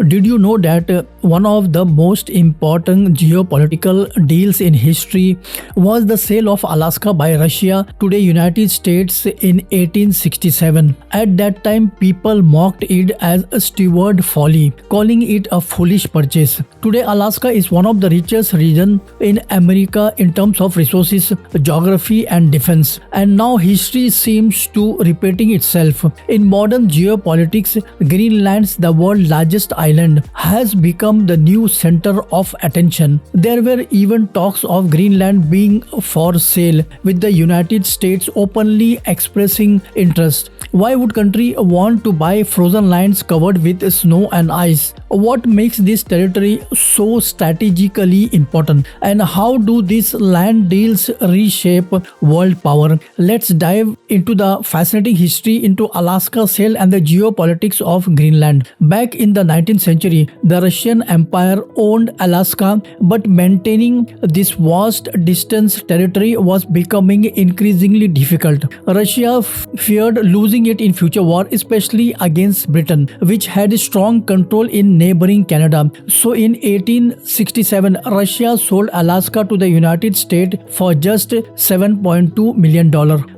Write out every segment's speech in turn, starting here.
Did you know that one of the most important geopolitical deals in history was the sale of Alaska by Russia to the United States in 1867? At that time, people mocked it as a steward folly, calling it a foolish purchase. Today, Alaska is one of the richest regions in America in terms of resources, geography, and defense. And now history seems to repeating itself. In modern geopolitics, Greenland, the world's largest island, has become the new center of attention. There were even talks of Greenland being for sale, with the United States openly expressing interest. Why would country want to buy frozen lands covered with snow and ice? What makes this territory so strategically important, and how do these land deals reshape world power? Let's dive into the fascinating history into Alaska sale and the geopolitics of Greenland. Back in the 19th century, the Russian Empire owned Alaska, but maintaining this vast distance territory was becoming increasingly difficult. Russia feared losing it in future war, especially against Britain, which had strong control in neighboring Canada. So in 1867, Russia sold Alaska to the United States for just $7.2 million.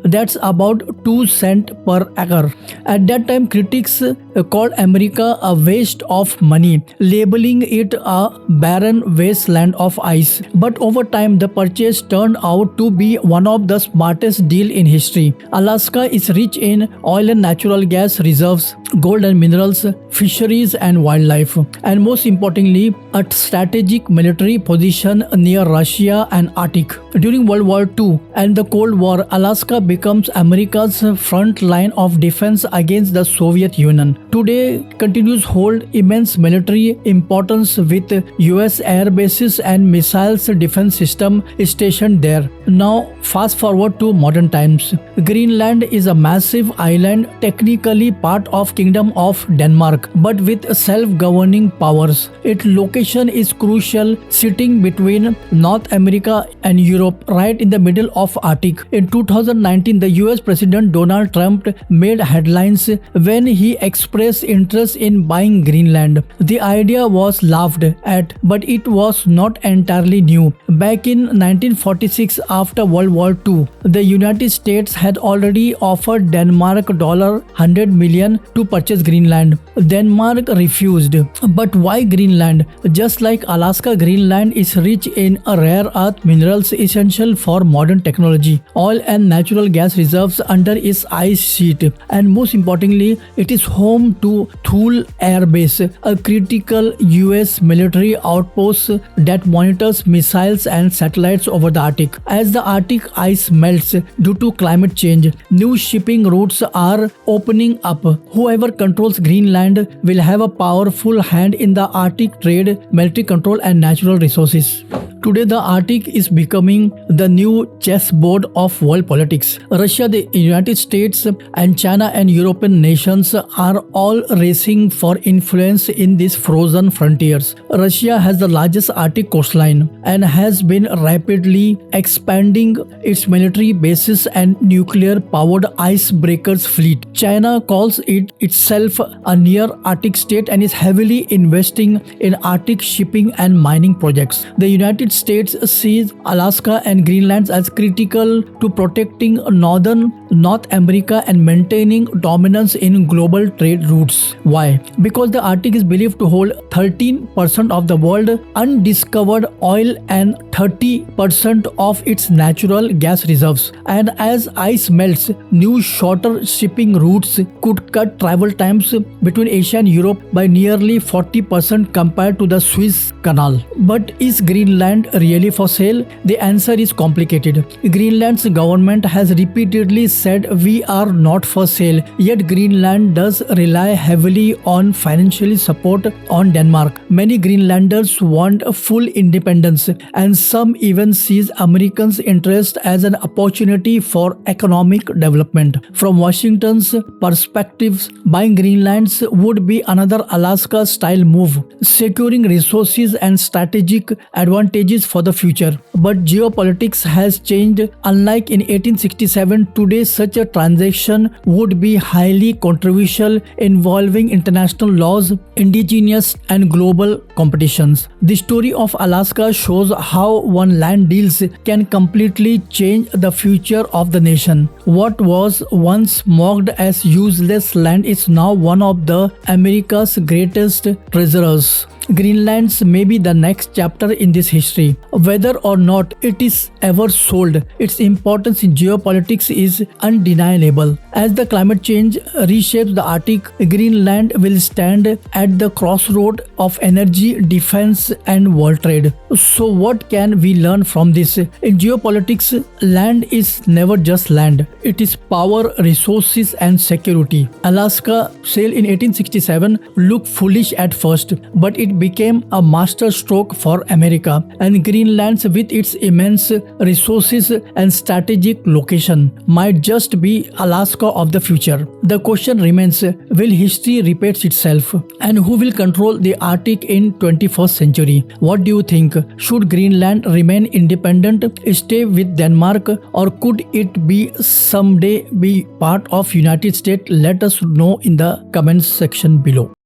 That's about 2 cents per acre. At that time, critics called America a waste of money, labeling it a barren wasteland of ice. But over time, the purchase turned out to be one of the smartest deals in history. Alaska is rich in oil and natural gas reserves, gold and minerals, fisheries and wildlife, and most importantly, a strategic military position near Russia and Arctic. During World War II and the Cold War, Alaska becomes America's front line of defense against the Soviet Union. Today continues hold immense military importance with US air bases and missiles defense system stationed there. Now fast forward to modern times. Greenland is a massive island, technically part of Kingdom of Denmark, but with self-governing powers. Its location is crucial, sitting between North America and Europe, right in the middle of Arctic. In 2019, the US President Donald Trump made headlines when he expressed interest in buying Greenland. The idea was laughed at, but it was not entirely new. Back in 1946, after World War II, the United States had already offered Denmark $100 million to purchase Greenland. Denmark refused. But why Greenland? Just like Alaska, Greenland is rich in rare earth minerals essential for modern technology, oil and natural gas reserves under its ice sheet, and most importantly, it is home to Thule Air Base, a critical US military outpost that monitors missiles and satellites over the Arctic. As the Arctic ice melts due to climate change, new shipping routes are opening up. Whoever controls Greenland will have a powerful hand in the Arctic trade, military control, and natural resources. Today, the Arctic is becoming the new chessboard of world politics. Russia, the United States, and China and European nations are all racing for influence in these frozen frontiers. Russia has the largest Arctic coastline and has been rapidly expanding its military bases and nuclear-powered icebreakers fleet. China calls it itself a near-Arctic state and is heavily investing in Arctic shipping and mining projects. The United States sees Alaska and Greenland as critical to protecting northern North America and maintaining dominance in global trade routes. Why? Because the Arctic is believed to hold 13% of the world's undiscovered oil and 30% of its natural gas reserves. And as ice melts, new shorter shipping routes could cut travel times between Asia and Europe by nearly 40% compared to the Suez Canal. But is Greenland really for sale? The answer is complicated. Greenland's government has repeatedly said we are not for sale, yet Greenland does rely heavily on financial support on Denmark. Many Greenlanders want full independence, and some even sees Americans' interest as an opportunity for economic development. From Washington's perspective, buying Greenland would be another Alaska-style move, securing resources and strategic advantages for the future. But geopolitics has changed. Unlike in 1867, today such a transaction would be highly controversial, involving international laws, indigenous and global competitions. The story of Alaska shows how one land deals can completely change the future of the nation. What was once mocked as useless land is now one of the America's greatest treasures. Greenland may be the next chapter in this history. Whether or not it is ever sold, its importance in geopolitics is undeniable. As the climate change reshapes the Arctic, Greenland will stand at the crossroad of energy, defense, and world trade. So, what can we learn from this? In geopolitics, land is never just land, it is power, resources, and security. Alaska sailed in 1867 looked foolish at first, but it became a masterstroke for America, and Greenland, with its immense resources and strategic location, might just be Alaska of the future. The question remains, will history repeat itself, and who will control the Arctic in 21st century? What do you think? Should Greenland remain independent, stay with Denmark, or could it be someday be part of United States? Let us know in the comments section below.